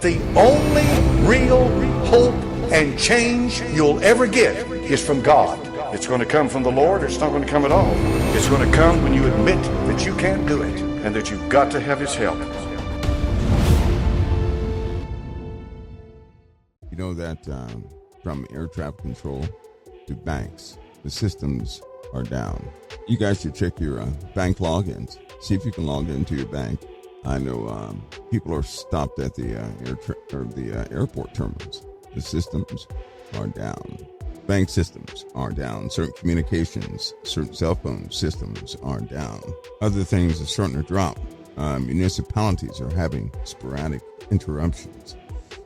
The only real hope and change you'll ever get is from God. It's going to come from the Lord, or it's not going to come at all. It's going to come when you admit that you can't do it and that you've got to have His help. You know that from air traffic control to banks, the systems are down. You guys should check your bank logins. See if you can log into your bank. I know people are stopped at the airport terminals. The systems are down. Bank systems are down. Certain communications, certain cell phone systems are down. Other things are starting to drop. Municipalities are having sporadic interruptions.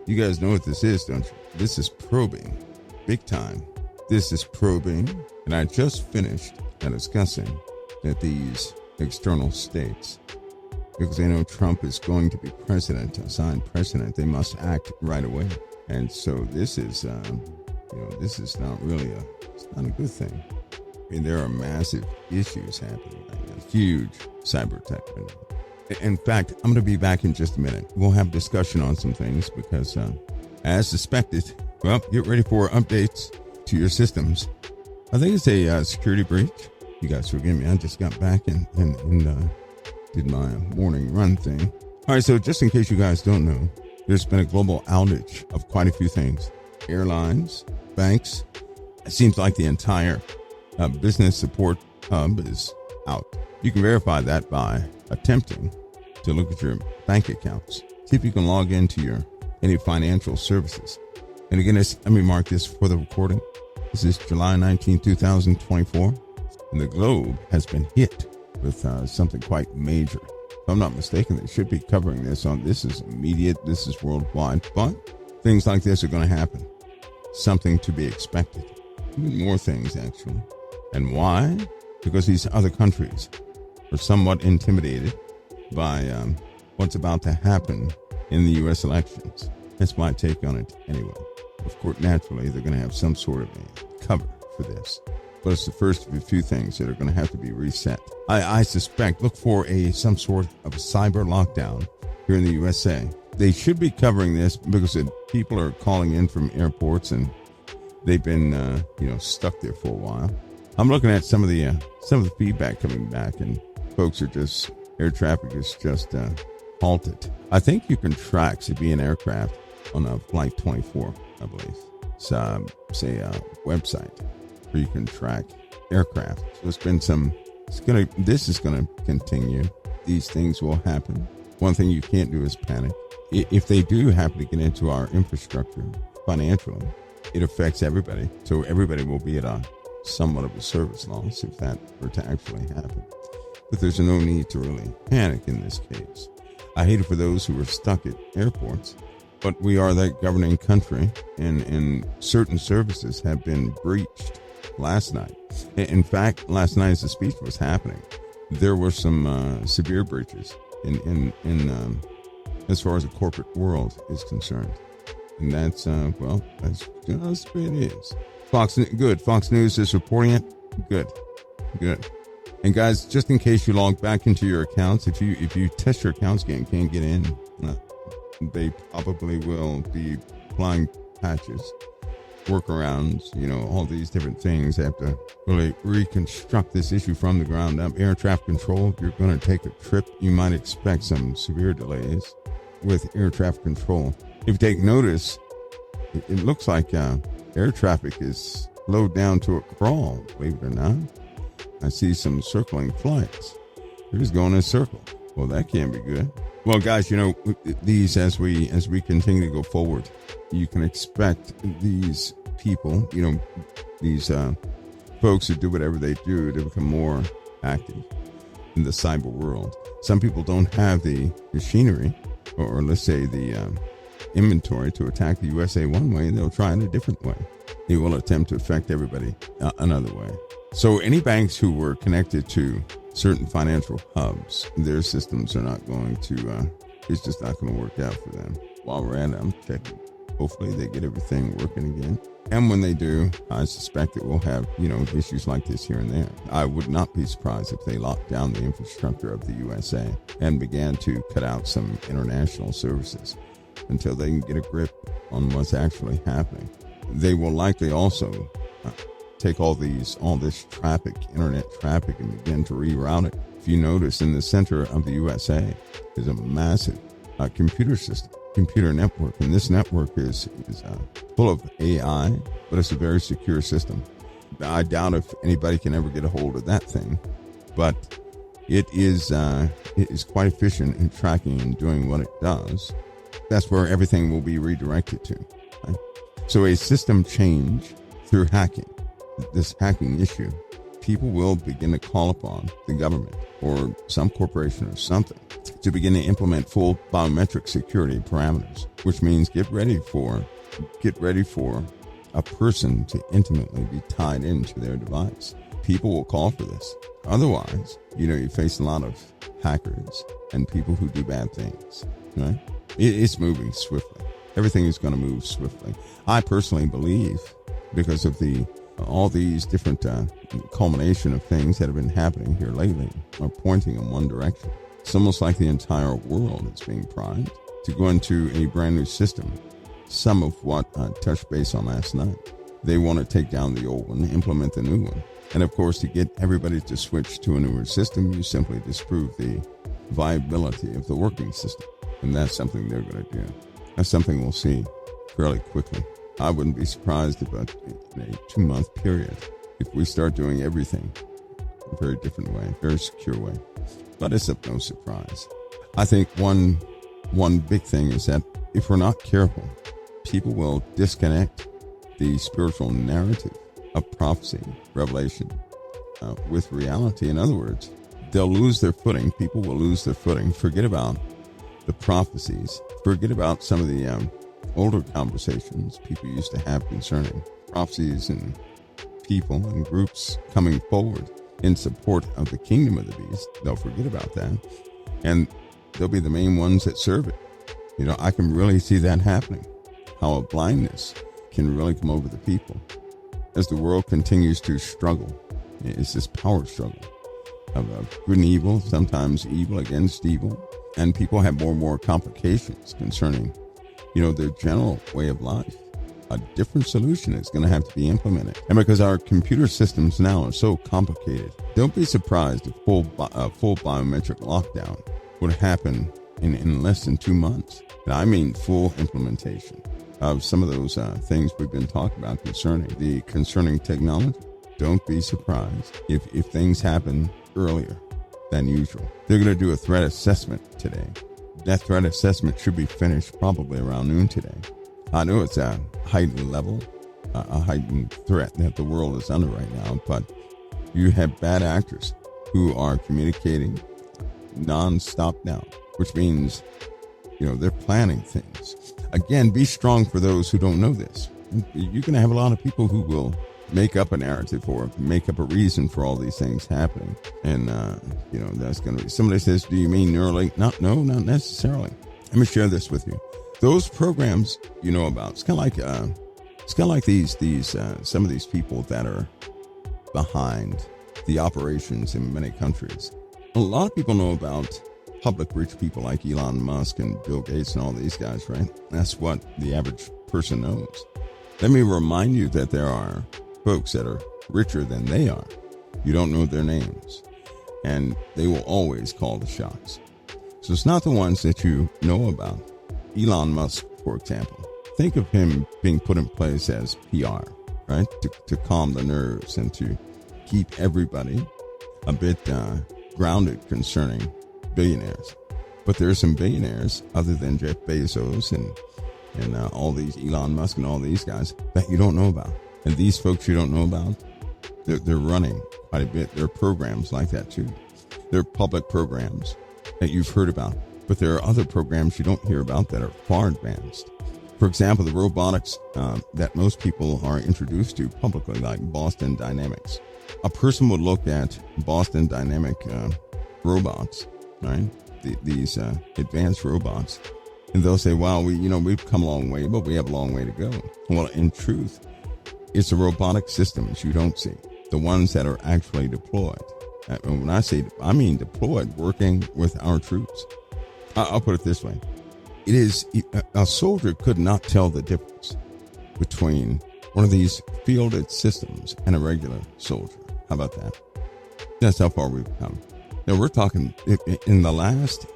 You guys know what this is, don't you? This is probing. Big time. This is probing. And I just finished discussing that these external states, because they know Trump is going to be president, assigned president, they must act right away. And so this is, this is not really it's not a good thing. I mean, there are massive issues happening right now. Huge cyber attack. In fact, I'm going to be back in just a minute. We'll have discussion on some things because, as suspected, well, get ready for updates to your systems. I think it's a security breach. You guys forgive me. I just got back and did my morning run thing. All right, so just in case you guys don't know, there's been a global outage of quite a few things. Airlines, banks. It seems like the entire business support hub is out. You can verify that by attempting to look at your bank accounts. See if you can log into any financial services. And again, let me mark this for the recording. This is July 19, 2024. And the globe has been hit with something quite major. If I'm not mistaken, they should be covering this this is immediate, this is worldwide, but things like this are going to happen. Something to be expected. Even more things, actually. And why? Because these other countries are somewhat intimidated by what's about to happen in the U.S. elections. That's my take on it anyway. Of course, naturally, they're going to have some sort of a cover for this. But it's the first of a few things that are going to have to be reset. I suspect, look for some sort of a cyber lockdown here in the USA. They should be covering this because people are calling in from airports and they've been, stuck there for a while. I'm looking at some of the feedback coming back, and folks are air traffic is just halted. I think you can track civilian aircraft on a Flight 24, I believe. It's a website where you can track aircraft. So this is going to continue. These things will happen. One thing you can't do is panic. If they do happen to get into our infrastructure financially, it affects everybody. So everybody will be at somewhat of a service loss if that were to actually happen. But there's no need to really panic in this case. I hate it for those who are stuck at airports, but we are that governing country, and certain services have been breached last night. In fact, last night as the speech was happening, there were some severe breaches in as far as the corporate world is concerned. And that's just what it is. Fox News is reporting it. Good. And guys, just in case you log back into your accounts, if you test your accounts and can't get in, they probably will be applying patches, workarounds, all these different things. They have to really reconstruct this issue from the ground up. Air traffic control, if you're going to take a trip, you might expect some severe delays with air traffic control. If you take notice, it looks like air traffic is slowed down to a crawl, believe it or not. I see some circling flights. They're just going in a circle. Well, that can't be good. Well, guys, these as we continue to go forward, you can expect these people, these folks who do whatever they do to become more active in the cyber world. Some people don't have the machinery or let's say the inventory to attack the USA one way, and they'll try it a different way. They will attempt to affect everybody another way. So any banks who were connected to certain financial hubs, their systems are not going to, it's just not going to work out for them. While we're at it, I'm checking. Hopefully they get everything working again. And when they do, I suspect that we'll have, issues like this here and there. I would not be surprised if they locked down the infrastructure of the USA and began to cut out some international services. until they can get a grip on what's actually happening. They will likely also take all this traffic, internet traffic, and begin to reroute it. If you notice, in the center of the USA is a massive computer network, and this network is full of AI, but it's a very secure system. I doubt if anybody can ever get a hold of that thing, but it is quite efficient in tracking and doing what it does. That's where everything will be redirected to. Right? So a system change through hacking, this hacking issue, people will begin to call upon the government or some corporation or something to begin to implement full biometric security parameters, which means get ready for a person to intimately be tied into their device. People will call for this. Otherwise, you face a lot of hackers and people who do bad things, right? It's moving swiftly. Everything is going to move swiftly. I personally believe, because of all these different culmination of things that have been happening here lately are pointing in one direction. It's almost like the entire world is being primed to go into a brand new system. Some of what I touched base on last night. They want to take down the old one, implement the new one. And of course, to get everybody to switch to a newer system, you simply disprove the viability of the working system. And that's something they're going to do. That's something we'll see fairly quickly. I wouldn't be surprised if in a 2-month period, if we start doing everything a very different way, very secure way. But it's of no surprise. I think one big thing is that if we're not careful, people will disconnect the spiritual narrative of prophecy, revelation, with reality. In other words, they'll lose their footing. People will lose their footing. Forget about the prophecies. Forget about some of the older conversations people used to have concerning prophecies and people and groups coming forward in support of the kingdom of the beast. They'll forget about that. And they'll be the main ones that serve it. I can really see that happening. How a blindness can really come over the people as the world continues to struggle. It's this power struggle of good and evil, sometimes evil against evil. And people have more and more complications concerning, their general way of life. A different solution is going to have to be implemented. And because our computer systems now are so complicated, don't be surprised if full biometric lockdown would happen in less than 2 months. And I mean full implementation of some of those things we've been talking about concerning technology. Don't be surprised if things happen earlier than usual. They're going to do a threat assessment today. That threat assessment should be finished probably around noon today. I know it's a heightened level, a heightened threat that the world is under right now, but you have bad actors who are communicating nonstop now, which means, they're planning things. Again, be strong for those who don't know this. You're going to have a lot of people who will make up a narrative or make up a reason for all these things happening. And, that's going to be, somebody says, do you mean Neuralink? No, not necessarily. Let me share this with you. Those programs you know about, it's kind of like these some of these people that are behind the operations in many countries. A lot of people know about public rich people like Elon Musk and Bill Gates and all these guys, right? That's what the average person knows. Let me remind you that there are folks that are richer than they are. You don't know their names, and they will always call the shots. So it's not the ones that you know about. Elon Musk, for example, think of him being put in place as PR, right? To calm the nerves and to keep everybody a bit grounded concerning billionaires. But there are some billionaires other than Jeff Bezos and all these Elon Musk and all these guys that you don't know about. And these folks you don't know about, they're running quite a bit. There are programs like that too. There are public programs that you've heard about, but there are other programs you don't hear about that are far advanced. For example, the robotics that most people are introduced to publicly, like Boston Dynamics. A person would look at Boston Dynamic robots, right? These advanced robots, and they'll say, "Wow, we've come a long way, but we have a long way to go." Well, in truth, it's the robotic systems you don't see, the ones that are actually deployed. And when I say, I mean deployed, working with our troops. I'll put it this way. It is a soldier could not tell the difference between one of these fielded systems and a regular soldier. How about that? That's how far we've come. Now we're talking in the last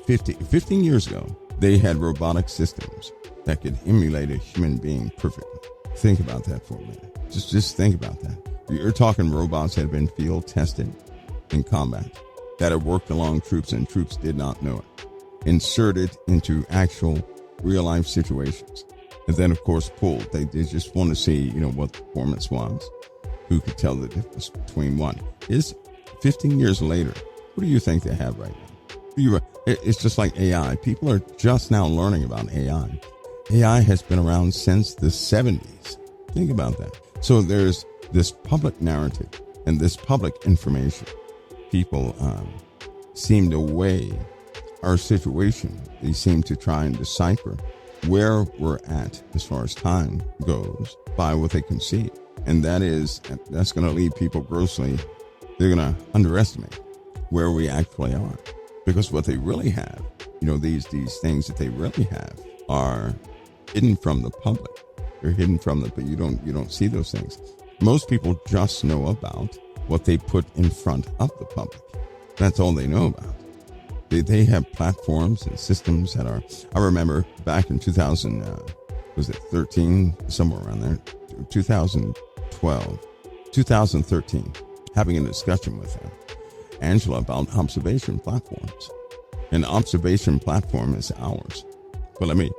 15 years ago, they had robotic systems that could emulate a human being perfectly. Think about that for a minute. Just think about that. You're talking robots that have been field tested in combat, that have worked along troops and troops did not know it, inserted into actual real life situations, and then of course pulled. They just want to see, what the performance was, who could tell the difference between one. Is 15 years later, what do you think they have right now? It's just like AI. People are just now learning about AI. AI has been around since the 70s. Think about that. So there's this public narrative and this public information. People seem to weigh our situation. They seem to try and decipher where we're at as far as time goes by what they can see. And that's going to leave people grossly. They're going to underestimate where we actually are. Because what they really have, these things that they really have are hidden from the public. They're hidden from but you don't see those things. Most people just know about what they put in front of the public. That's all they know about. They have platforms and systems that are, I remember back in 2013, somewhere around there, 2012, 2013, having a discussion with Angela about observation platforms. An observation platform is ours. But let me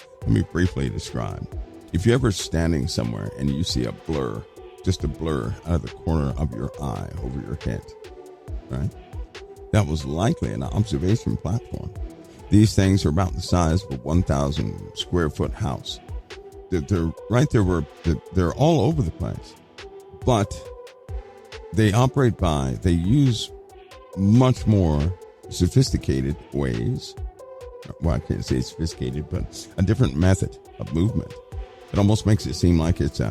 briefly describe. If you're ever standing somewhere and you see a blur, just a blur out of the corner of your eye over your head, right? That was likely an observation platform. These things are about the size of a 1,000 square foot house. They're right there they're all over the place, but they use much more sophisticated ways. Well, I can't say sophisticated, but a different method of movement. It almost makes it seem like it's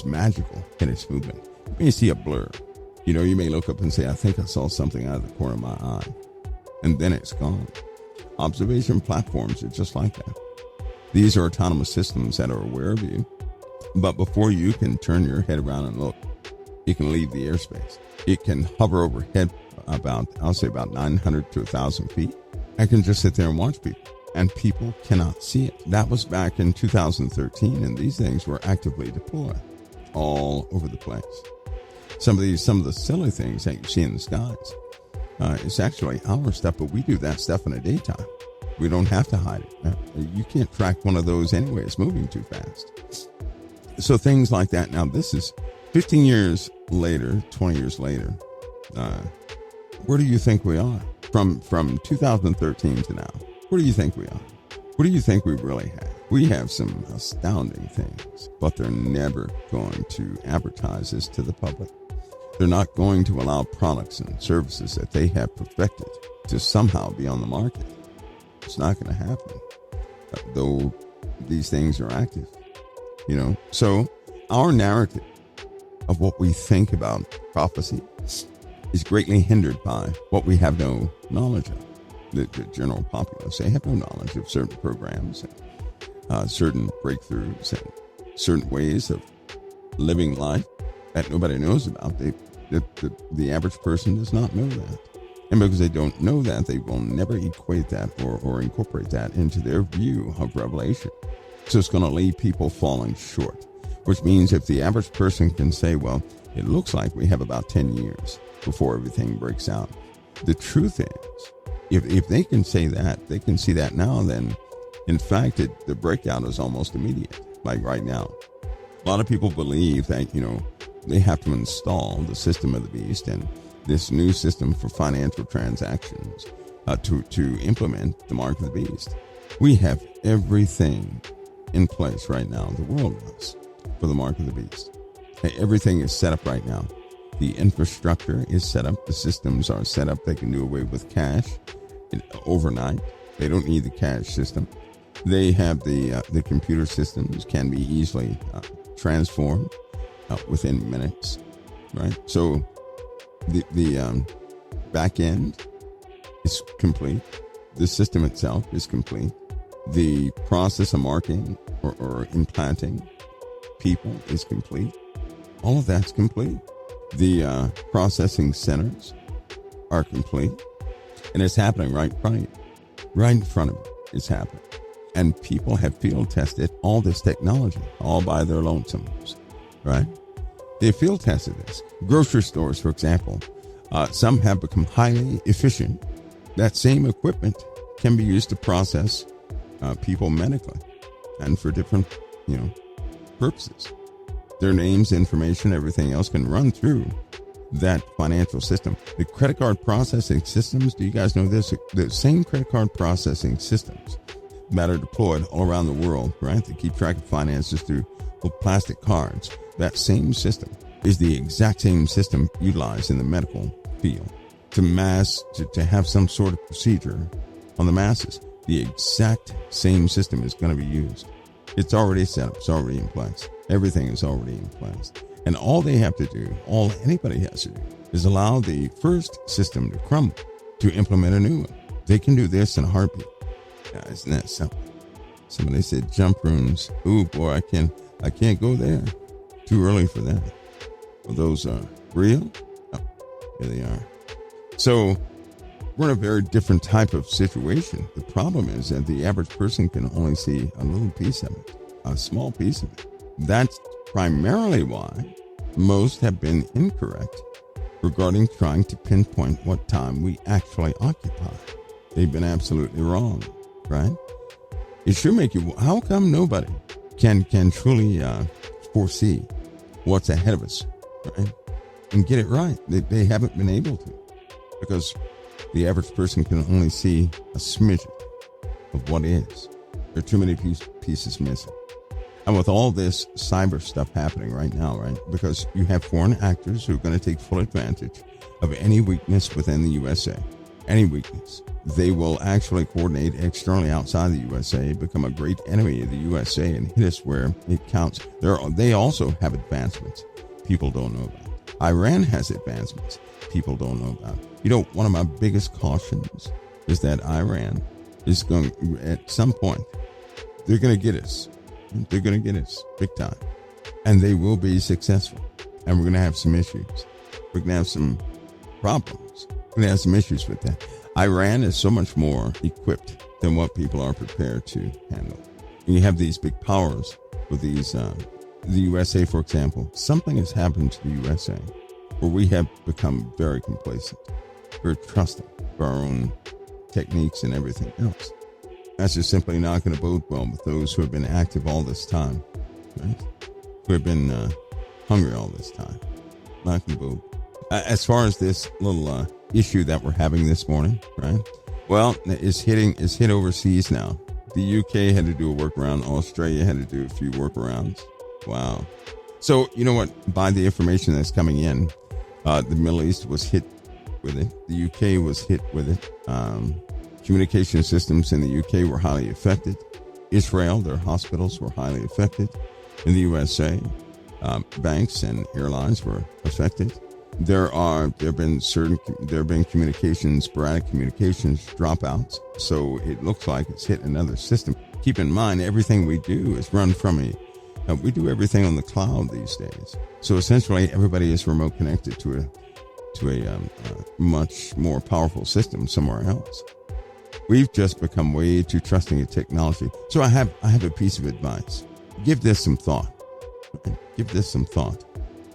magical in its movement. When you see a blur, you may look up and say, I think I saw something out of the corner of my eye. And then it's gone. Observation platforms are just like that. These are autonomous systems that are aware of you. But before you can turn your head around and look, it can leave the airspace. It can hover overhead about 900 to 1,000 feet. I can just sit there and watch people. And people cannot see it. That was back in 2013, and these things were actively deployed all over the place. Some of the silly things that you see in the skies, it's actually our stuff, but we do that stuff in the daytime. We don't have to hide it. You can't track one of those anyway. It's moving too fast. So things like that. Now, this is 15 years later, 20 years later. Where do you think we are? From 2013 to now, where do you think we are? What do you think we really have? We have some astounding things, but they're never going to advertise this to the public. They're not going to allow products and services that they have perfected to somehow be on the market. It's not going to happen, though these things are active, So our narrative of what we think about prophecy is greatly hindered by what we have no knowledge of. The general populace, they have no knowledge of certain programs, and, certain breakthroughs, and certain ways of living life that nobody knows about. The average person does not know that. And because they don't know that, they will never equate that or incorporate that into their view of revelation. So it's going to leave people falling short, which means if the average person can say, well, it looks like we have about 10 years before everything breaks out. The truth is, if they can say that, they can see that now, then in fact, the breakout is almost immediate, like right now. A lot of people believe that, they have to install the system of the beast and this new system for financial transactions to implement the mark of the beast. We have everything in place right now, the world does, for the mark of the beast. Everything is set up right now. The infrastructure is set up. The systems are set up. They can do away with cash overnight. They don't need the cash system. They have the computer systems can be easily transformed within minutes, right? So the back end is complete. The system itself is complete. The process of marking or implanting people is complete. All of that's complete. The processing centers are complete. And it's happening right in front of you. Right in front of you, it's happening. And people have field tested all this technology all by their lonesomes, right? They field tested this. Grocery stores, for example, some have become highly efficient. That same equipment can be used to process people medically and for different, purposes. Their names, information, everything else can run through that financial system. The credit card processing systems, do you guys know this? The same credit card processing systems that are deployed all around the world, right? To keep track of finances through plastic cards. That same system is the exact same system utilized in the medical field to have some sort of procedure on the masses. The exact same system is going to be used. It's already set up. It's already in place. Everything is already in place. And all they have to do, all anybody has to do, is allow the first system to crumble to implement a new one. They can do this in a heartbeat. Isn't that simple? Somebody said jump rooms. Ooh, boy, I can't go there. Too early for that. Are those real? Oh, here they are. So we're in a very different type of situation. The problem is that the average person can only see a little piece of it, a small piece of it. That's primarily why most have been incorrect regarding trying to pinpoint what time we actually occupy. They've been absolutely wrong, right? It should make you, how come nobody can truly foresee what's ahead of us, right? And get it right. They haven't been able to, because the average person can only see a smidgen of what is. There are too many pieces missing. And with all this cyber stuff happening right now, right? Because you have foreign actors who are going to take full advantage of any weakness within the USA. Any weakness. They will actually coordinate externally outside the USA, become a great enemy of the USA, and hit us where it counts. They also have advancements people don't know about. Iran has advancements people don't know about. One of my biggest cautions is that Iran is going, at some point, they're going to get us. They're going to get us big time. And they will be successful. And we're going to have some issues. We're going to have some problems. We're going to have some issues with that. Iran is so much more equipped than what people are prepared to handle. And you have these big powers with these, the USA, for example. Something has happened to the USA where we have become very complacent. We're trusting of our own techniques and everything else. That's just simply not going to bode well with those who have been active all this time, right? Who have been hungry all this time. Not going to bode. As far as this little issue that we're having this morning, right? Well, it's hit overseas now. The UK had to do a workaround. Australia had to do a few workarounds. Wow. So, you know what? By the information that's coming in, the Middle East was hit with it. The UK was hit with it. Communication systems in the UK were highly affected. Israel, their hospitals were highly affected. In the USA, banks and airlines were affected. There have been communications, sporadic communications dropouts. So it looks like it's hit another system. Keep in mind, everything we do is run from we do everything on the cloud these days. So essentially, everybody is remote connected to a much more powerful system somewhere else. We've just become way too trusting of technology. So I have a piece of advice. Give this some thought. Give this some thought.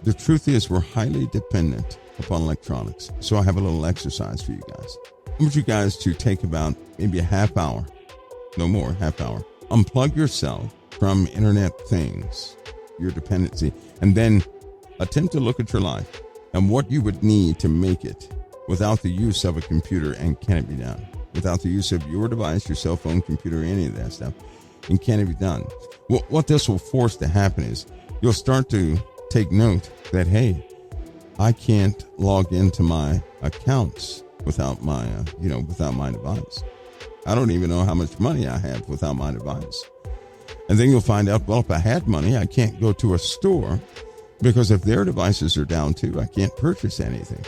The truth is we're highly dependent upon electronics. So I have a little exercise for you guys. I want you guys to take about maybe a half hour, no more, half hour. Unplug yourself from internet things, your dependency, and then attempt to look at your life and what you would need to make it without the use of a computer, and can it be done? Without the use of your device, your cell phone, computer, any of that stuff, and can it be done? Well, what this will force to happen is you'll start to take note that, hey, I can't log into my accounts without my, without my device. I don't even know how much money I have without my device. And then you'll find out, well, if I had money, I can't go to a store because if their devices are down too, I can't purchase anything.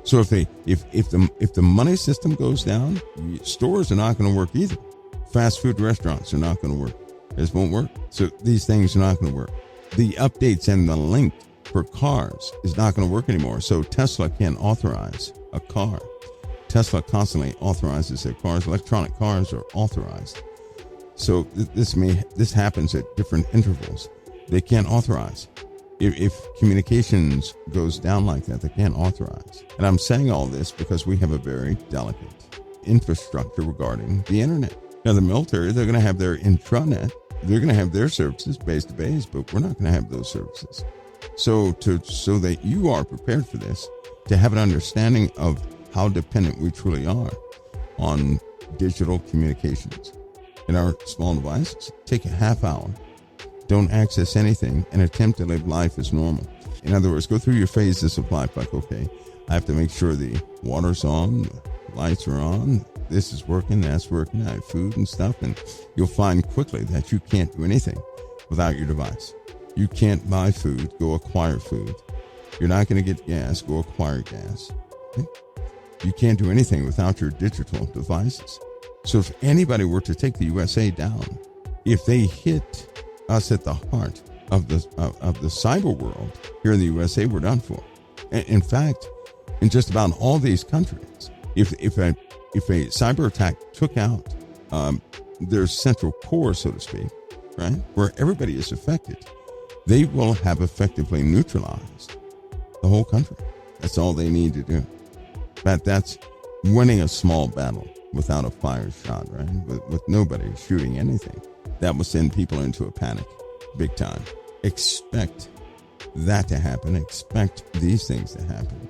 So if the money system goes down, stores are not going to work either. Fast food restaurants are not going to work. This won't work. So these things are not going to work. The updates and the link for cars is not going to work anymore. So Tesla can't authorize a car. Tesla constantly authorizes their cars. Electronic cars are authorized. So this happens at different intervals. They can't authorize. If communications goes down like that, they can't authorize. And I'm saying all this because we have a very delicate infrastructure regarding the internet. Now, the military, they're going to have their intranet. They're going to have their services base to base, but we're not going to have those services. So that you are prepared for this, to have an understanding of how dependent we truly are on digital communications in our small devices, take a half hour. Don't access anything and attempt to live life as normal. In other words, go through your phases of life like, okay, I have to make sure the water's on, the lights are on, this is working, that's working, I have food and stuff, and you'll find quickly that you can't do anything without your device. You can't buy food, go acquire food. You're not going to get gas, go acquire gas. Okay? You can't do anything without your digital devices. So if anybody were to take the USA down, if they hit us at the heart of the cyber world here in the USA, we're done for. In fact, in just about all these countries, if a cyber attack took out their central core, so to speak, right, where everybody is affected, they will have effectively neutralized the whole country. That's all they need to do. But that's winning a small battle without a fire shot, right? With nobody shooting anything. That will send people into a panic, big time. Expect that to happen. Expect these things to happen.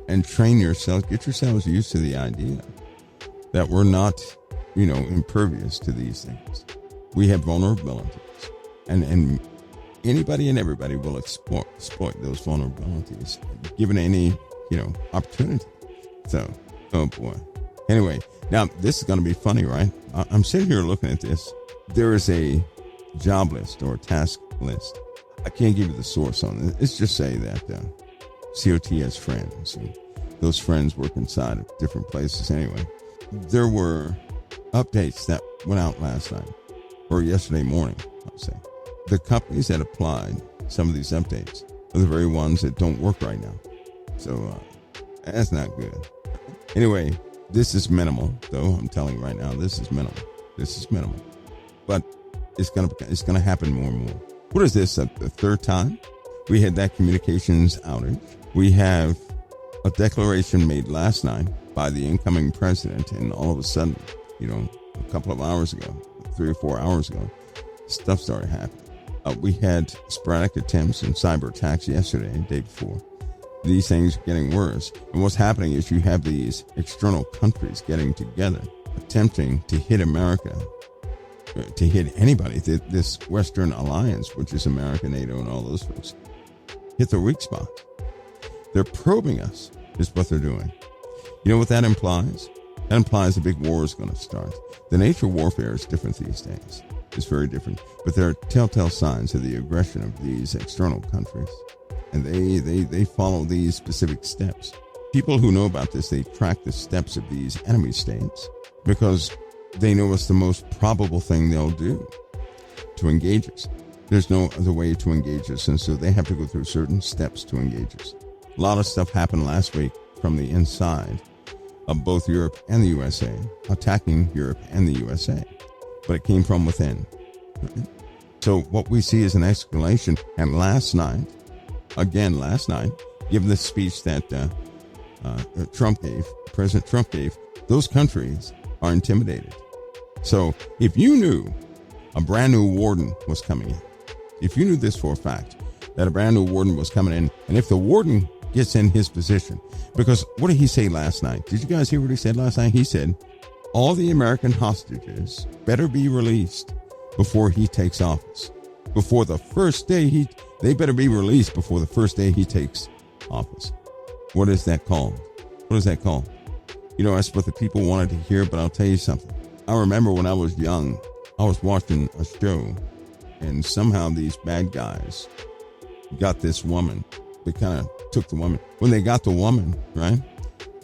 And train yourself, get yourselves used to the idea that we're not, impervious to these things. We have vulnerabilities. And anybody and everybody will exploit those vulnerabilities, given any, opportunity. So, oh boy. Anyway, now this is going to be funny, right? I'm sitting here looking at this. There is a job list or a task list. I can't give you the source on it. Let's just say that COT has friends, and those friends work inside of different places anyway. There were updates that went out last night, or yesterday morning, I'll say. The companies that applied some of these updates are the very ones that don't work right now. So that's not good. Anyway, this is minimal, though. I'm telling you right now, this is minimal. But it's gonna happen more and more. What is this? The third time we had that communications outage? We have a declaration made last night by the incoming president, and all of a sudden, a couple of hours ago, 3 or 4 hours ago, stuff started happening. We had sporadic attempts and cyber attacks yesterday and the day before. These things are getting worse. And what's happening is you have these external countries getting together, attempting to hit America, to hit anybody. This Western alliance, which is America, NATO, and all those folks, hit the weak spot. They're probing us, is what they're doing. You know what that implies? That implies a big war is going to start. The nature of warfare is different these days. It's very different. But there are telltale signs of the aggression of these external countries. And they follow these specific steps. People who know about this, they track the steps of these enemy states because they know it's the most probable thing they'll do to engage us. There's no other way to engage us, and so they have to go through certain steps to engage us. A lot of stuff happened last week from the inside of both Europe and the USA, attacking Europe and the USA, but it came from within. So what we see is an escalation, and last night, given the speech that President Trump gave, those countries are intimidated. So if you knew a brand new warden was coming in, if you knew this for a fact, that a brand new warden was coming in, and if the warden gets in his position, because what did he say last night? Did you guys hear what he said last night? He said, all the American hostages better be released before he takes office. Before the first day they better be released before the first day he takes office. What is that called? What is that called? That's what the people wanted to hear, but I'll tell you something. I remember when I was young, I was watching a show, and somehow these bad guys got this woman. They kind of took the woman. When they got the woman, right,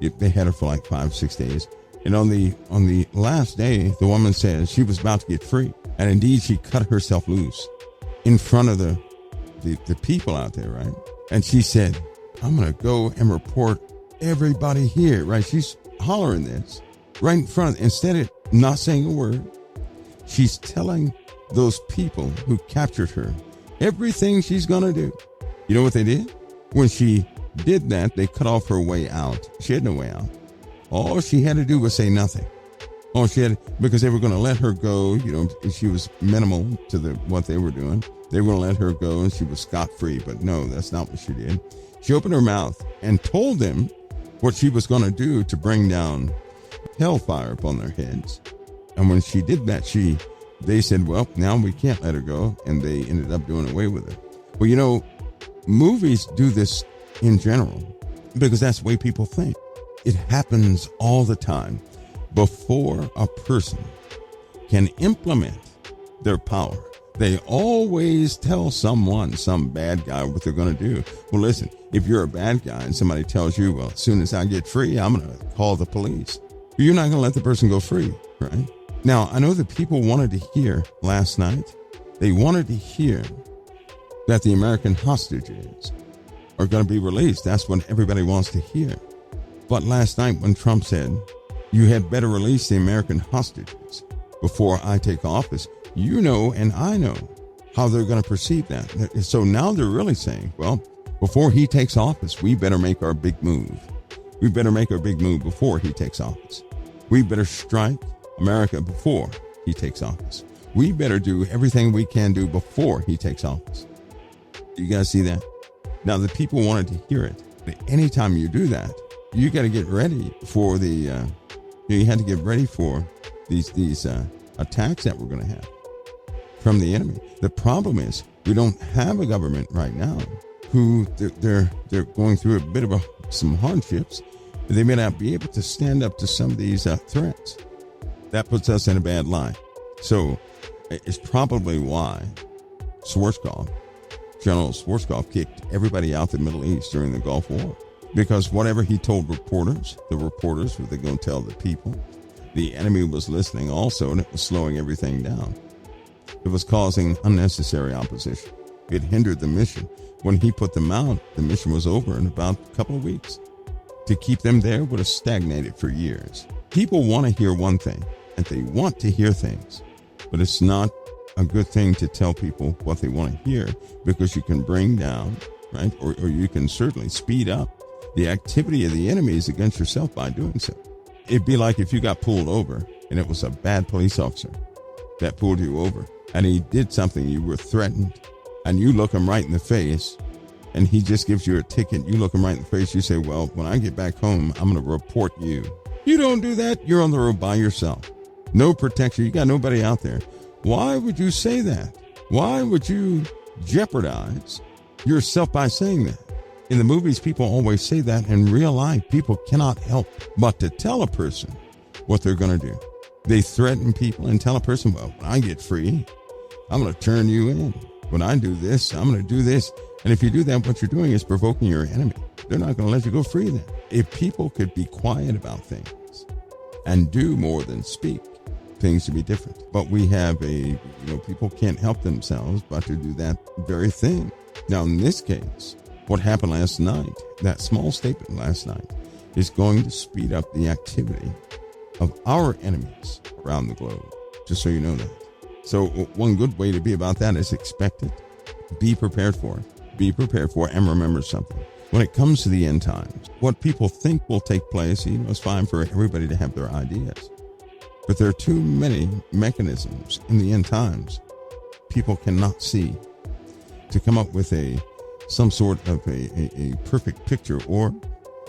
they had her for like 5-6 days. And on the last day, the woman says she was about to get free. And indeed, she cut herself loose in front of the people out there, right? And she said, I'm going to go and report everybody here, right? She's hollering this right in front. Instead of not saying a word, she's telling those people who captured her everything she's going to do. You know what they did? When she did that, they cut off her way out. She had no way out. All she had to do was say nothing. All she had, because they were going to let her go. You know, she was minimal to what they were doing. They were going to let her go and she was scot-free. But no, that's not what she did. She opened her mouth and told them what she was going to do to bring down hellfire upon their heads. And when she did that, they said, well, now we can't let her go. And they ended up doing away with her. Well, you know, movies do this in general because that's the way people think. It happens all the time. Before a person can implement their power, they always tell someone, some bad guy, what they're going to do. Well, listen, if you're a bad guy and somebody tells you, well, as soon as I get free, I'm going to call the police. You're not going to let the person go free, right? Now, I know that people wanted to hear last night, they wanted to hear that the American hostages are going to be released. That's what everybody wants to hear. But last night when Trump said, you had better release the American hostages before I take office, you know and I know how they're going to perceive that. So now they're really saying, well, before he takes office, we better make our big move. We better make our big move before he takes office. We better strike America before he takes office. We better do everything we can do before he takes office. You guys see that? Now, the people wanted to hear it. But anytime you do that, you got to get ready for you had to get ready for these attacks that we're going to have from the enemy. The problem is we don't have a government right now who they're going through a bit of some hardships. They may not be able to stand up to some of these threats. That puts us in a bad light. So it's probably why General Schwarzkopf kicked everybody out the Middle East during the Gulf War. Because whatever he told reporters, the reporters were going to tell the people. The enemy was listening also, and it was slowing everything down. It was causing unnecessary opposition. It hindered the mission. When he put them out, the mission was over in about a couple of weeks. To keep them there would have stagnated for years. People want to hear one thing, and they want to hear things. But it's not a good thing to tell people what they want to hear, because you can bring down, right, or you can certainly speed up the activity of the enemies against yourself by doing so. It'd be like if you got pulled over and it was a bad police officer that pulled you over and he did something, you were threatened, and you look him right in the face and he just gives you a ticket. You look him right in the face. You say, well, when I get back home, I'm going to report you. You don't do that. You're on the road by yourself. No protection. You got nobody out there. Why would you say that? Why would you jeopardize yourself by saying that? In the movies, people always say that. In real life, people cannot help but to tell a person what they're going to do. They threaten people and tell a person, well, when I get free, I'm going to turn you in. When I do this, I'm going to do this. And if you do that, what you're doing is provoking your enemy. They're not going to let you go free then. If people could be quiet about things and do more than speak, things would be different. But we have people can't help themselves but to do that very thing. Now, in this case, what happened last night, that small statement last night, is going to speed up the activity of our enemies around the globe, just so you know that. So one good way to be about that is expect it. Be prepared for it. Be prepared for it, and remember something. When it comes to the end times, what people think will take place, it's fine for everybody to have their ideas. But there are too many mechanisms in the end times people cannot see to come up with some sort of a perfect picture or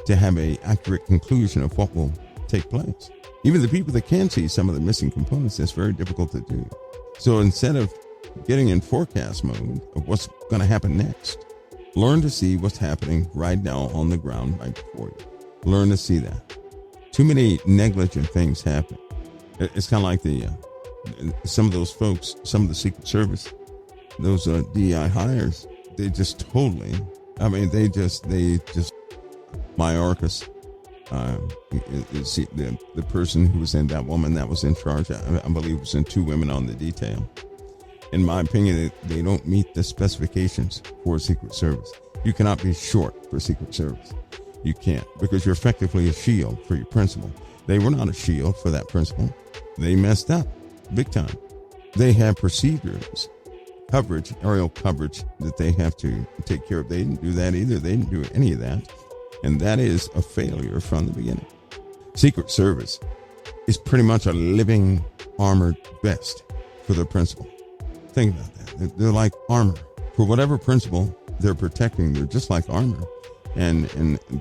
to have an accurate conclusion of what will take place. Even the people that can see some of the missing components, it's very difficult to do. So instead of getting in forecast mode of what's going to happen next, learn to see what's happening right now on the ground right before you. Learn to see that. Too many negligent things happen. It's kind of like some of those folks, some of the Secret Service, those DEI hires, they just Mayorkas, The person who was in, that woman that was in charge, I believe it was in 2 women on the detail. In my opinion, they don't meet the specifications for Secret Service. You cannot be short for Secret Service. You can't, because you're effectively a shield for your principal. They were not a shield for that principal. They messed up big time. They have procedures, coverage, aerial coverage that they have to take care of. They didn't do that either. They didn't do any of that. And that is a failure from the beginning. Secret Service is pretty much a living armored vest for the principal. Think about that. They're like armor. For whatever principal they're protecting, they're just like armor. And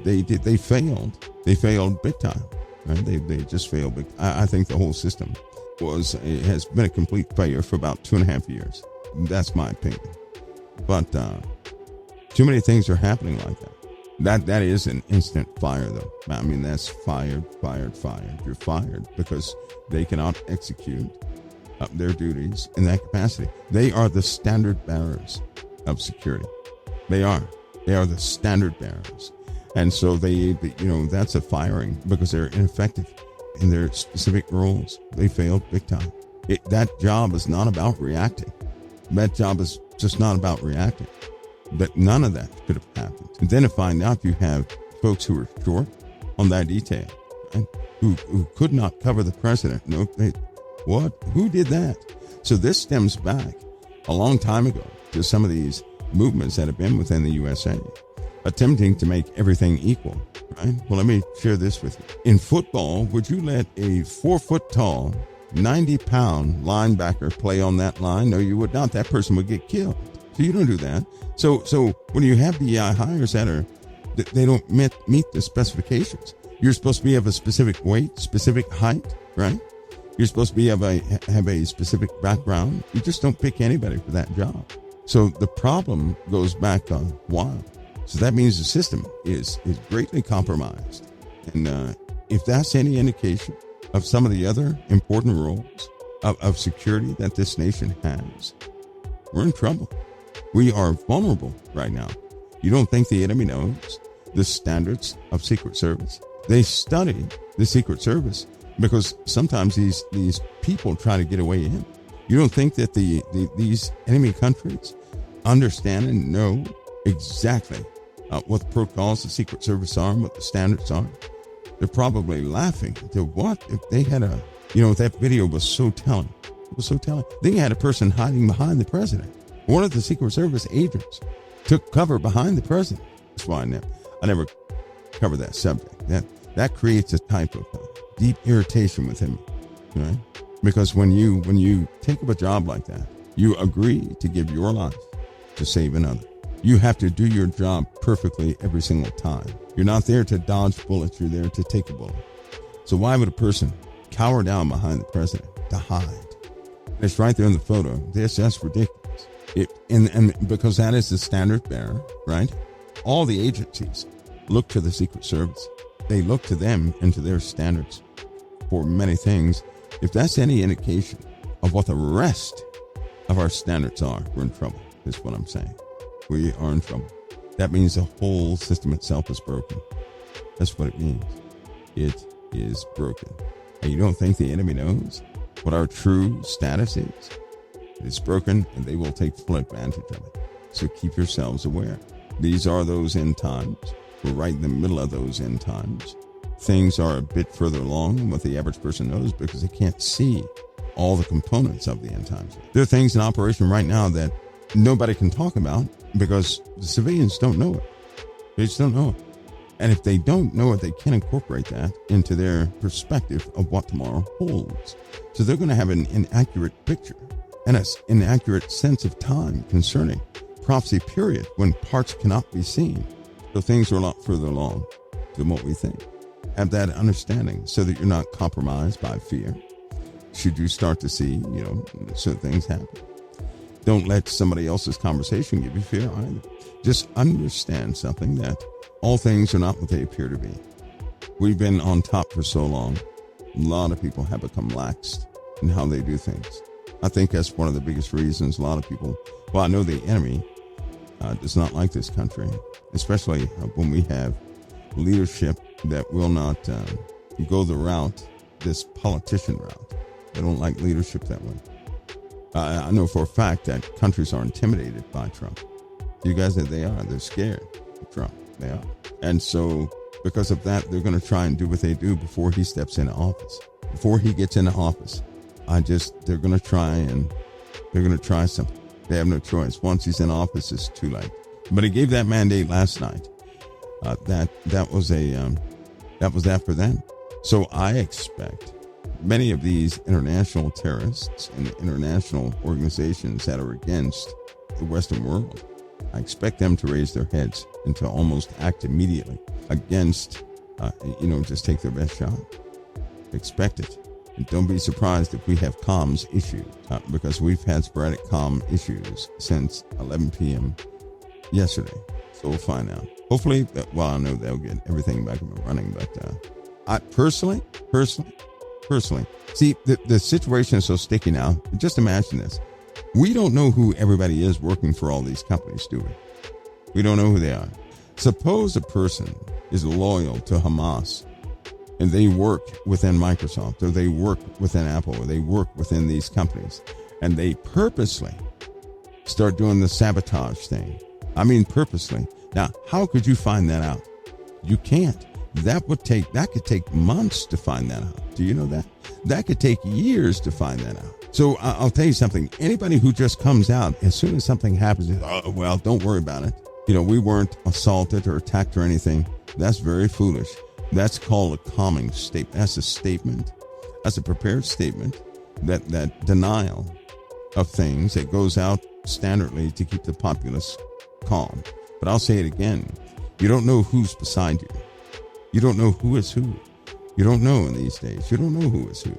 they failed. They failed big time. Right? They just failed big. I think the whole system has been a complete failure for about 2.5 years. That's my opinion. But too many things are happening like that. That is an instant fire, though. I mean, that's fired. You're fired because they cannot execute their duties in that capacity. They are the standard bearers of security. They are the standard bearers. And so that's a firing because they're ineffective in their specific roles. They failed big time. That job is not about reacting. That job is just not about reacting. But none of that could have happened. And then to find out you have folks who are short on that detail, right? who could not cover the president. No, what? Who did that? So this stems back a long time ago to some of these movements that have been within the USA, attempting to make everything equal, right? Well, let me share this with you. In football, would you let a 4-foot-tall, 90-pound linebacker play on that line? No, you would not. That person would get killed. So you don't do that. So when you have the hires they don't meet the specifications. You're supposed to be of a specific weight, specific height, right? You're supposed to be have a specific background. You just don't pick anybody for that job. So the problem goes back a while. So that means the system is greatly compromised. And if that's any indication of some of the other important roles of security that this nation has, we're in trouble. We are vulnerable right now. You don't think the enemy knows the standards of Secret Service? They study the Secret Service because sometimes these people try to get away in. You don't think that these enemy countries understand and know exactly what the protocols of the Secret Service are and what the standards are? They're probably laughing. What if they had that video was so telling. It was so telling. They had a person hiding behind the president. One of the Secret Service agents took cover behind the president. That's why I never cover that subject. That creates a type of deep irritation within me, right? Because when you take up a job like that, you agree to give your life to save another. You have to do your job perfectly every single time. You're not there to dodge bullets. You're there to take a bullet. So why would a person cower down behind the president to hide? It's right there in the photo. That's ridiculous. And because that is the standard bearer, right? All the agencies look to the Secret Service. They look to them and to their standards for many things. If that's any indication of what the rest of our standards are, we're in trouble, is what I'm saying. We are in trouble. That means the whole system itself is broken. That's what it means. It is broken. And you don't think the enemy knows what our true status is? It is broken, and they will take full advantage of it. So keep yourselves aware. These are those end times. We're right in the middle of those end times. Things are a bit further along than what the average person knows because they can't see all the components of the end times. There are things in operation right now that nobody can talk about because the civilians don't know it. They just don't know it. And if they don't know it, they can incorporate that into their perspective of what tomorrow holds. So they're going to have an inaccurate picture and an inaccurate sense of time concerning prophecy period when parts cannot be seen. So things are a lot further along than what we think. Have that understanding so that you're not compromised by fear. Should you start to see, certain things happen. Don't let somebody else's conversation give you fear either. Just understand something, that all things are not what they appear to be. We've been on top for so long. A lot of people have become lax in how they do things. I think that's one of the biggest reasons a lot of people, I know the enemy does not like this country, especially when we have leadership that will not go the route, this politician route. They don't like leadership that way. I know for a fact that countries are intimidated by Trump. You guys, they are. They're scared of Trump. They are. And so because of that, they're going to try and do what they do before he steps into office. Before he gets into office, they're going to try something. They have no choice. Once he's in office, it's too late. But he gave that mandate last night. That was that for them. So I expect many of these international terrorists and international organizations that are against the Western world, I expect them to raise their heads and to almost act immediately against, just take their best shot. Expect it. And don't be surprised if we have comms issues, because we've had sporadic comm issues since 11 p.m. yesterday. So we'll find out. Hopefully, I know they'll get everything back up and running, but I personally, see, the situation is so sticky now. Just imagine this. We don't know who everybody is working for all these companies, do we? We don't know who they are. Suppose a person is loyal to Hamas and they work within Microsoft, or they work within Apple, or they work within these companies, and they purposely start doing the sabotage thing. I mean, purposely. Now, how could you find that out? You can't. That could take months to find that out. Do you know that? That could take years to find that out. So I'll tell you something. Anybody who just comes out as soon as something happens, don't worry about it. We weren't assaulted or attacked or anything. That's very foolish. That's called a calming statement. That's a statement. That's a prepared statement. That denial of things that goes out standardly to keep the populace calm. But I'll say it again. You don't know who's beside you. You don't know who is who. You don't know in these days. You don't know who is who.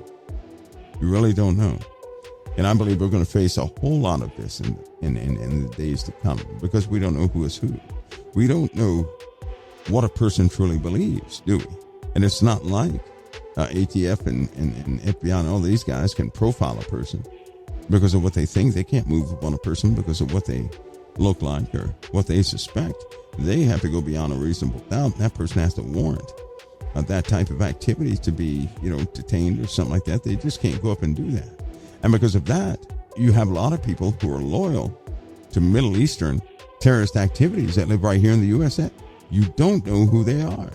You really don't know. And I believe we're going to face a whole lot of this in the days to come, because we don't know who is who. We don't know what a person truly believes, do we? And it's not like ATF and FBI and all these guys can profile a person because of what they think. They can't move upon a person because of what they look like or what they suspect. They have to go beyond a reasonable doubt. That person has to warrant that type of activity to be, detained or something like that. They just can't go up and do that. And because of that, you have a lot of people who are loyal to Middle Eastern terrorist activities that live right here in the USA. You don't know who they are.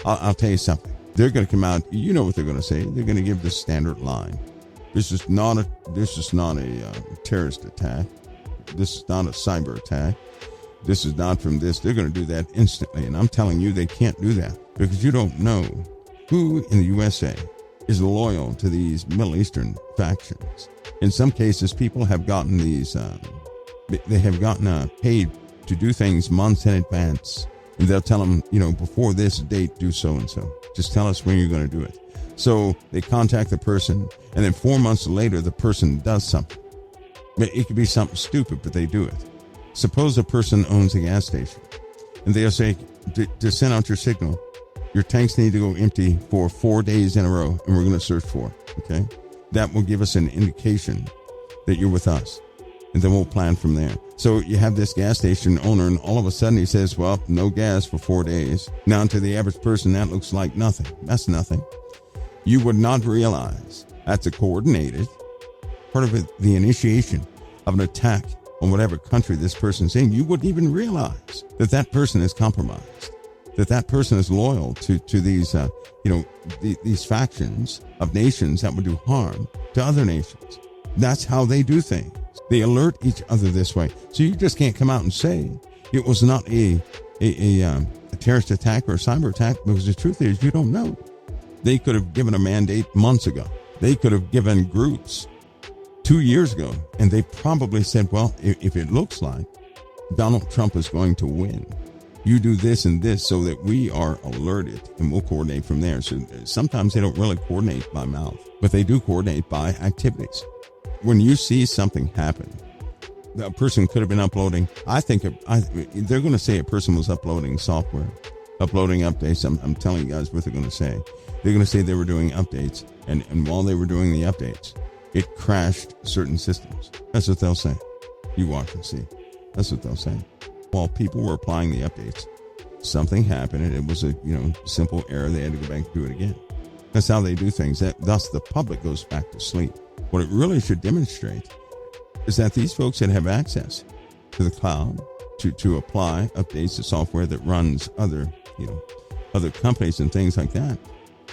I'll tell you something. They're going to come out. You know what they're going to say. They're going to give the standard line. This is not a terrorist attack. This is not a cyber attack. This is not from this. They're going to do that instantly. And I'm telling you, they can't do that because you don't know who in the USA is loyal to these Middle Eastern factions. In some cases, people have gotten they have gotten paid to do things months in advance. And they'll tell them, before this date, do so and so. Just tell us when you're going to do it. So they contact the person, and then 4 months later, the person does something. It could be something stupid, but they do it. Suppose a person owns a gas station, and they'll say, to send out your signal, your tanks need to go empty for 4 days in a row, and we're going to search for it, okay? That will give us an indication that you're with us, and then we'll plan from there. So you have this gas station owner, and all of a sudden he says, well, no gas for 4 days. Now, to the average person, that looks like nothing. That's nothing. You would not realize that's a coordinated part of it, the initiation of an attack on whatever country this person's in. You wouldn't even realize that person is compromised, that person is loyal to these, these factions of nations that would do harm to other nations. That's how they do things. They alert each other this way. So you just can't come out and say it was not a terrorist attack or a cyber attack, because the truth is you don't know. They could have given a mandate months ago. They could have given groups 2 years ago, and they probably said, well, if it looks like Donald Trump is going to win, you do this and this so that we are alerted, and we'll coordinate from there. So sometimes they don't really coordinate by mouth, but they do coordinate by activities. When you see something happen, a person could have been uploading. They're going to say a person was uploading software, uploading updates. I'm telling you guys what they're going to say. They're going to say they were doing updates, and while they were doing the updates, it crashed certain systems. That's what they'll say. You watch and see. That's what they'll say. While people were applying the updates, something happened and it was a simple error. They had to go back and do it again. That's how they do things. Thus, the public goes back to sleep. What it really should demonstrate is that these folks that have access to the cloud to apply updates to software that runs other companies and things like that,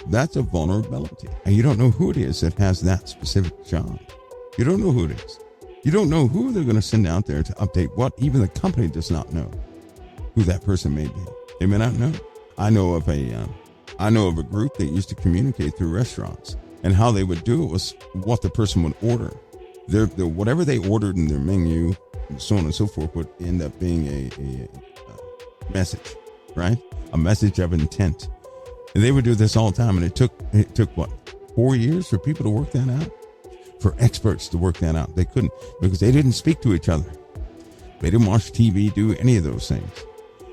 that's a vulnerability. And you don't know who it is that has that specific job. You don't know who it is. You don't know who they're going to send out there to update what. Even the company does not know who that person may be. They may not know. I know of a group that used to communicate through restaurants, and how they would do it was what the person would order. Whatever they ordered in their menu, and so on and so forth, would end up being a message, right? A message of intent. And they would do this all the time, and it took what, 4 years for people to work that out? For experts to work that out. They couldn't, because they didn't speak to each other. They didn't watch TV, do any of those things.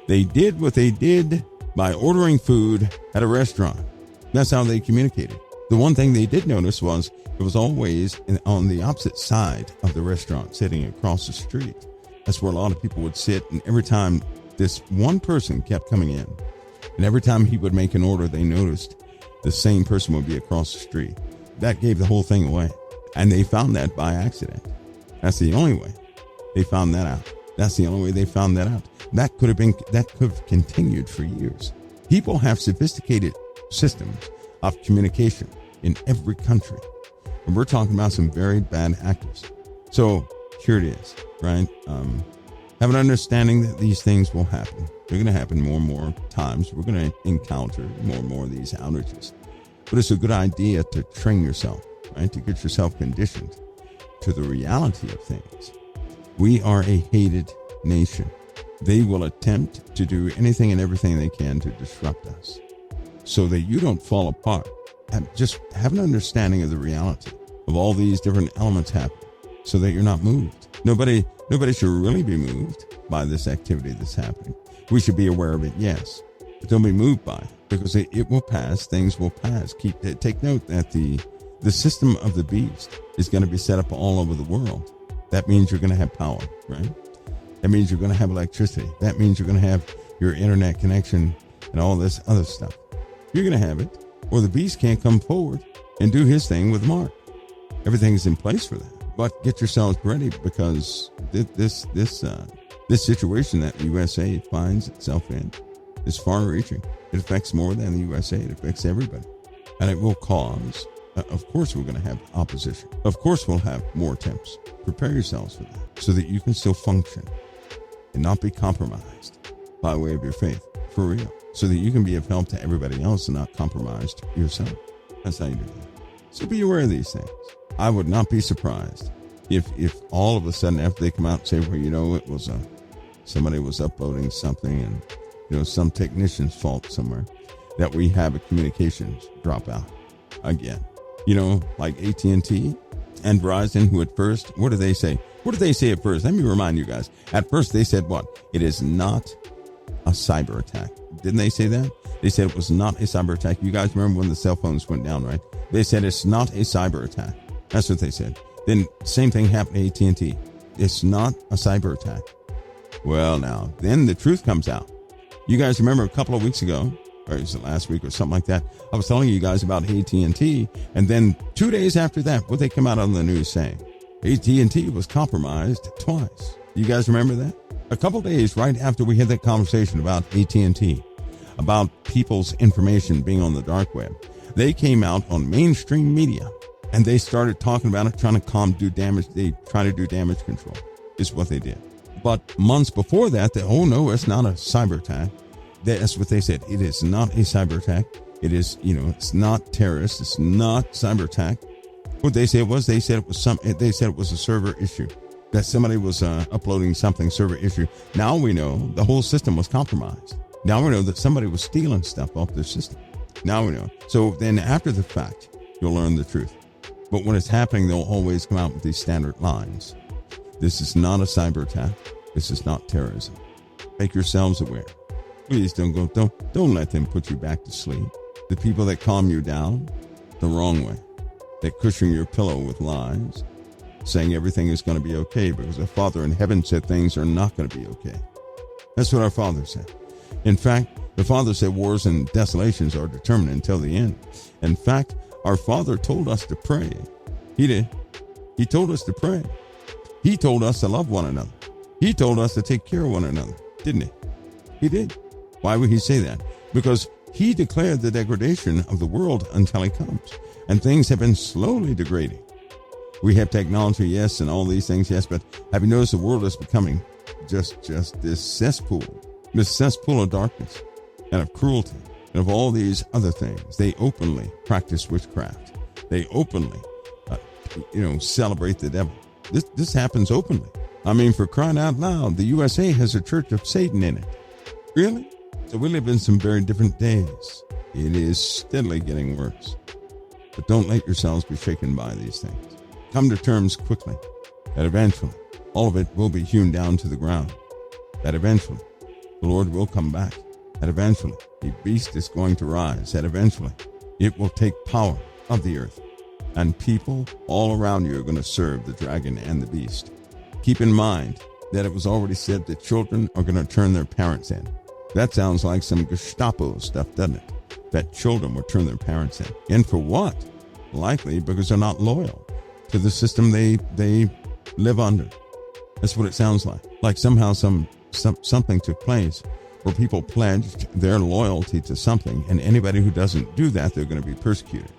They did what they did by ordering food at a restaurant. That's how they communicated. The one thing they did notice was it was always on the opposite side of the restaurant, sitting across the street. That's where a lot of people would sit, and every time this one person kept coming in, and every time he would make an order, they noticed the same person would be across the street. That gave the whole thing away. And they found that by accident. That's the only way they found that out. That's the only way they found that out. That could have continued for years. People have sophisticated systems of communication in every country. And we're talking about some very bad actors. So here it is, right? Have an understanding that these things will happen. They're going to happen more and more times. We're going to encounter more and more of these outages. But it's a good idea to train yourself, right? To get yourself conditioned to the reality of things. We are a hated nation. They will attempt to do anything and everything they can to disrupt us so that you don't fall apart. Just have an understanding of the reality of all these different elements happening so that you're not moved. Nobody should really be moved by this activity that's happening. We should be aware of it, yes, but don't be moved by it, because it will pass. Things will pass. Take note that the system of the beast is going to be set up all over the world. That means you're going to have power, right? That means you're going to have electricity. That means you're going to have your internet connection and all this other stuff. You're going to have it, or the beast can't come forward and do his thing with the mark. Everything's in place for that. But get yourselves ready, because this situation that the USA finds itself in is far-reaching. It affects more than the USA. It affects everybody. And it will cause, of course, we're going to have opposition. Of course, we'll have more attempts. Prepare yourselves for that so that you can still function and not be compromised by way of your faith, for real, so that you can be of help to everybody else and not compromised yourself. That's how you do that. So be aware of these things. I would not be surprised if all of a sudden, after they come out and say, well, it was somebody was uploading something and, some technician's fault somewhere, that we have a communications dropout again. Like AT&T and Verizon, who at first, what did they say? What did they say at first? Let me remind you guys. At first, they said what? It is not a cyber attack. Didn't they say that? They said it was not a cyber attack. You guys remember when the cell phones went down, right? They said it's not a cyber attack. That's what they said. Then same thing happened to AT&T. It's not a cyber attack. Well, now, then the truth comes out. You guys remember a couple of weeks ago, or is it last week or something like that? I was telling you guys about AT&T, and then 2 days after that, what they come out on the news saying? AT&T was compromised twice. You guys remember that? A couple of days right after we had that conversation about AT&T, about people's information being on the dark web, they came out on mainstream media and they started talking about it, trying to do damage. They try to do damage control is what they did. But months before that, no, it's not a cyber attack. That's what they said. It is not a cyber attack. It is, it's not terrorist. It's not cyber attack. What they said it was, they said it was a server issue, that somebody was uploading something, server issue. Now we know the whole system was compromised. Now we know that somebody was stealing stuff off their system. Now we know. So then after the fact, you'll learn the truth. But when it's happening, they'll always come out with these standard lines. This is not a cyber attack. This is not terrorism. Make yourselves aware. Please don't let them put you back to sleep. The people that calm you down the wrong way, that cushion your pillow with lies, saying everything is going to be okay because the Father in heaven said things are not going to be okay. That's what our Father said. In fact, the Father said wars and desolations are determined until the end. In fact, our Father told us to pray. He did. He told us to pray. He told us to love one another. He told us to take care of one another, didn't he? He did. Why would he say that? Because he declared the degradation of the world until he comes. And things have been slowly degrading. We have technology, yes, and all these things, yes, but have you noticed the world is becoming just this cesspool of darkness and of cruelty and of all these other things? They openly practice witchcraft. They openly, celebrate the devil. This happens openly. I mean, for crying out loud, the USA has a church of Satan in it. Really? So we live in some very different days. It is steadily getting worse. But don't let yourselves be shaken by these things. Come to terms quickly that eventually all of it will be hewn down to the ground. That eventually the Lord will come back. That eventually a beast is going to rise. That eventually it will take power of the earth. And people all around you are going to serve the dragon and the beast. Keep in mind that it was already said that children are going to turn their parents in. That sounds like some Gestapo stuff, doesn't it? That children will turn their parents in. And for what? Likely because they're not loyal to the system they live under. That's what it sounds like. Like somehow something took place where people pledged their loyalty to something, and anybody who doesn't do that, they're going to be persecuted.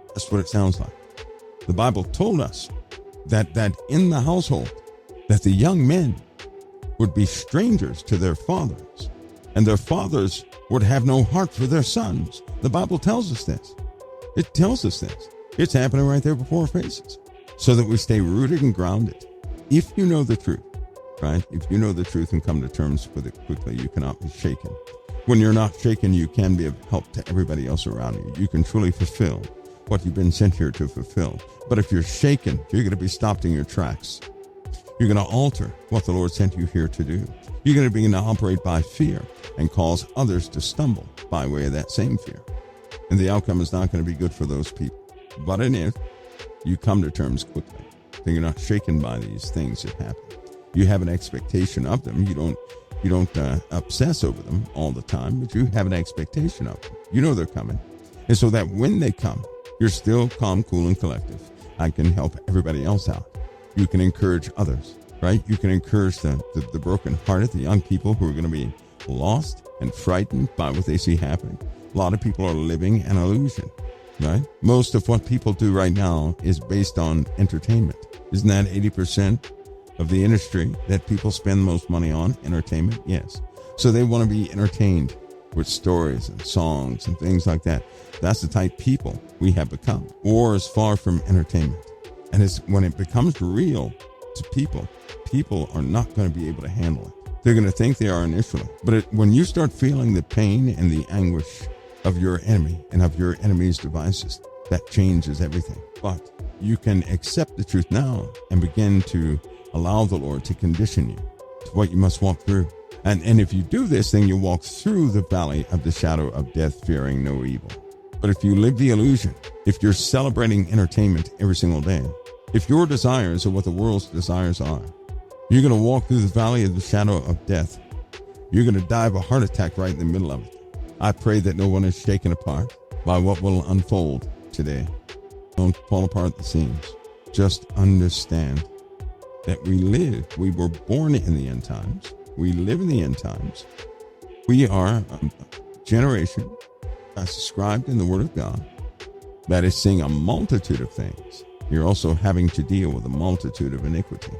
That's what it sounds like. The Bible told us that in the household, that the young men would be strangers to their fathers, and their fathers would have no heart for their sons. The Bible tells us this. It tells us this. It's happening right there before our faces, so that we stay rooted and grounded. If you know the truth, right? If you know the truth and come to terms with it quickly, you cannot be shaken. When you're not shaken, you can be of help to everybody else around you. You can truly fulfill what you've been sent here to fulfill. But if you're shaken, you're going to be stopped in your tracks. You're going to alter what the Lord sent you here to do. You're going to begin to operate by fear and cause others to stumble by way of that same fear. And the outcome is not going to be good for those people. But in it, you come to terms quickly. Then you're not shaken by these things that happen. You have an expectation of them. You don't obsess over them all the time, but you have an expectation of them. You know they're coming. And so that when they come, you're still calm, cool, and collective. I can help everybody else out. You can encourage others, right? You can encourage the brokenhearted, the young people who are going to be lost and frightened by what they see happening. A lot of people are living an illusion, right? Most of what people do right now is based on entertainment. Isn't that 80% of the industry that people spend most money on? Entertainment? Yes. So they want to be entertained with stories and songs and things like that. That's the type of people we have become. War is far from entertainment. And it's when it becomes real to people, people are not going to be able to handle it. They're going to think they are initially. But when you start feeling the pain and the anguish of your enemy and of your enemy's devices, that changes everything. But you can accept the truth now and begin to allow the Lord to condition you to what you must walk through. And if you do this, then you walk through the valley of the shadow of death, fearing no evil. But if you live the illusion, if you're celebrating entertainment every single day, if your desires are what the world's desires are, you're going to walk through the valley of the shadow of death. You're going to die of a heart attack right in the middle of it. I pray that no one is shaken apart by what will unfold today. Don't fall apart at the seams. Just understand that we were born in the end times. We live in the end times. We are a generation that's described in the Word of God that is seeing a multitude of things. You're also having to deal with a multitude of iniquity.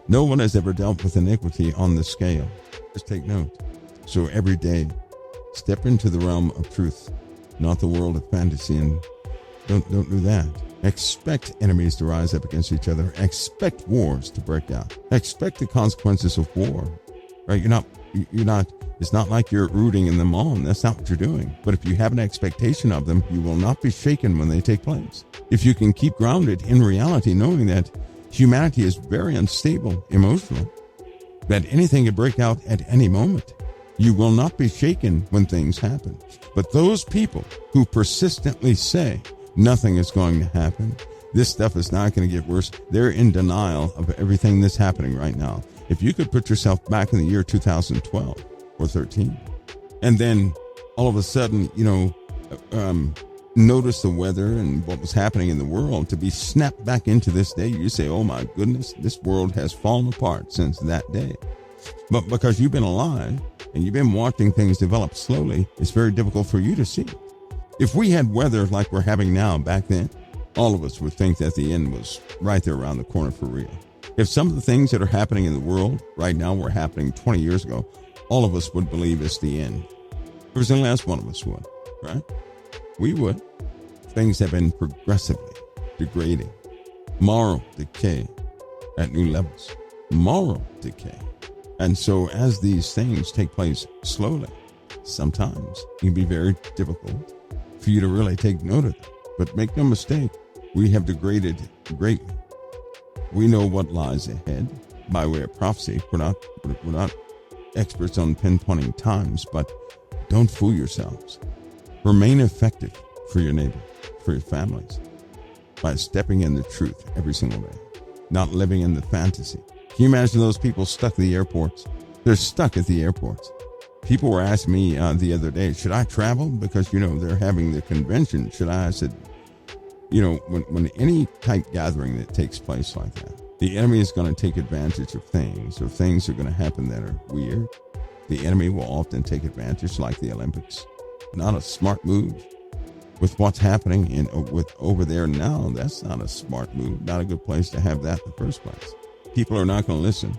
No one has ever dealt with iniquity on this scale. Just take note. So every day, step into the realm of truth, not the world of fantasy, and don't do that. Expect enemies to rise up against each other. Expect wars to break out. Expect the consequences of war. Right? It's not like you're rooting them on. That's not what you're doing. But if you have an expectation of them, you will not be shaken when they take place. If you can keep grounded in reality, knowing that humanity is very unstable, emotional, that anything can break out at any moment, you will not be shaken when things happen. But those people who persistently say nothing is going to happen, this stuff is not going to get worse, they're in denial of everything that's happening right now. If you could put yourself back in the year 2012 or 13, And then all of a sudden, notice the weather and what was happening in the world to be snapped back into this day. You say, oh my goodness, this world has fallen apart since that day. But because you've been alive and you've been watching things develop slowly, it's very difficult for you to see it. If we had weather like we're having now back then, all of us would think that the end was right there around the corner for real. If some of the things that are happening in the world right now were happening 20 years ago, all of us would believe it's the end. Every single last one of us would, right? We would. Things have been progressively degrading. Moral decay at new levels. Moral decay. And so as these things take place slowly, sometimes it can be very difficult for you to really take note of them. But make no mistake, we have degraded greatly. We know what lies ahead by way of prophecy. We're not experts on pinpointing times, but don't fool yourselves. Remain effective for your neighbor, for your families, by stepping in the truth every single day, not living in the fantasy. Can you imagine those people stuck at the airports? They're stuck at the airports. People were asking me the other day, should I travel? Because, they're having the convention. I said, when any type gathering that takes place like that, the enemy is going to take advantage of things, or things are going to happen that are weird. The enemy will often take advantage, like the Olympics. Not a smart move. With what's happening with over there now, that's not a smart move. Not a good place to have that in the first place. People are not going to listen.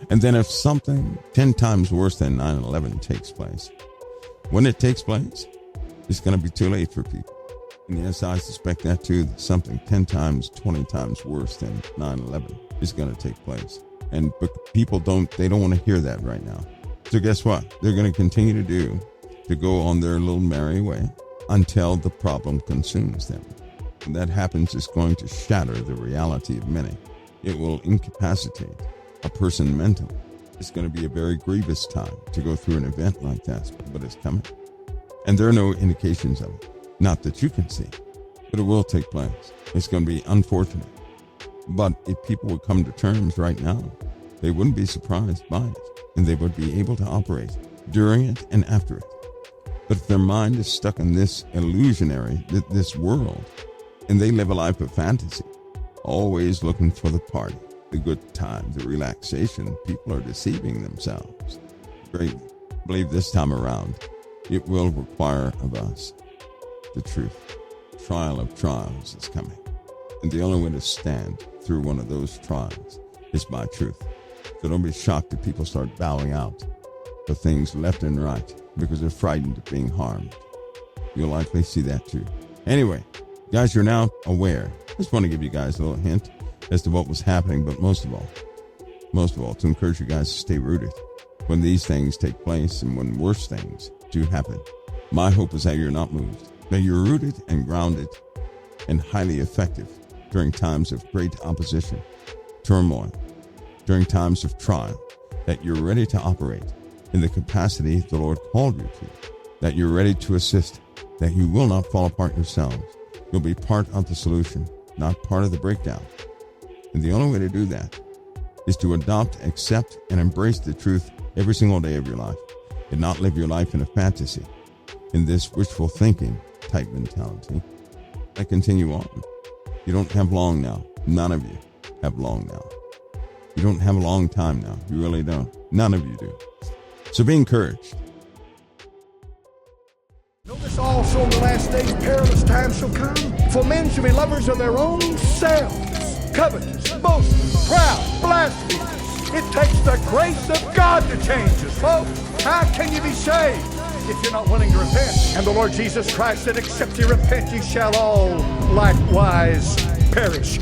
And then if something 10 times worse than 9/11 takes place, when it takes place, it's going to be too late for people. And yes, I suspect that too, that something 10 times, 20 times worse than 9/11 is going to take place. But people don't want to hear that right now. So guess what? They're going to continue to go on their little merry way until the problem consumes them. When that happens, it's going to shatter the reality of many. It will incapacitate a person mentally. It's going to be a very grievous time to go through an event like that, but it's coming. And there are no indications of it. Not that you can see, but it will take place. It's going to be unfortunate. But if people would come to terms right now, they wouldn't be surprised by it, and they would be able to operate during it and after it. But if their mind is stuck in this illusionary, this world, and they live a life of fantasy, always looking for the party, the good time, the relaxation, people are deceiving themselves greatly. I believe this time around, it will require of us the truth. Trial of trials is coming. And the only way to stand through one of those trials is by truth. So don't be shocked if people start bowing out for things left and right because they're frightened of being harmed. You'll likely see that too. Anyway, guys, you're now aware. I just want to give you guys a little hint as to what was happening, but most of all, to encourage you guys to stay rooted when these things take place and when worse things do happen. My hope is that you're not moved, that you're rooted and grounded and highly effective during times of great opposition, turmoil, during times of trial, that you're ready to operate in the capacity the Lord called you to, that you're ready to assist, that you will not fall apart yourselves. You'll be part of the solution, not part of the breakdown. And the only way to do that is to adopt, accept, and embrace the truth every single day of your life, and not live your life in a fantasy, in this wishful thinking type mentality. I continue on. You don't have long now. None of you have long now. You don't have a long time now. You really don't. None of you do. So be encouraged. Notice also in the last days perilous times shall come. For men shall be lovers of their own selves, covetous, boastful, proud, blasphemers. It takes the grace of God to change us, folks. How can you be saved if you're not willing to repent? And the Lord Jesus Christ said, except ye repent, ye shall all likewise perish.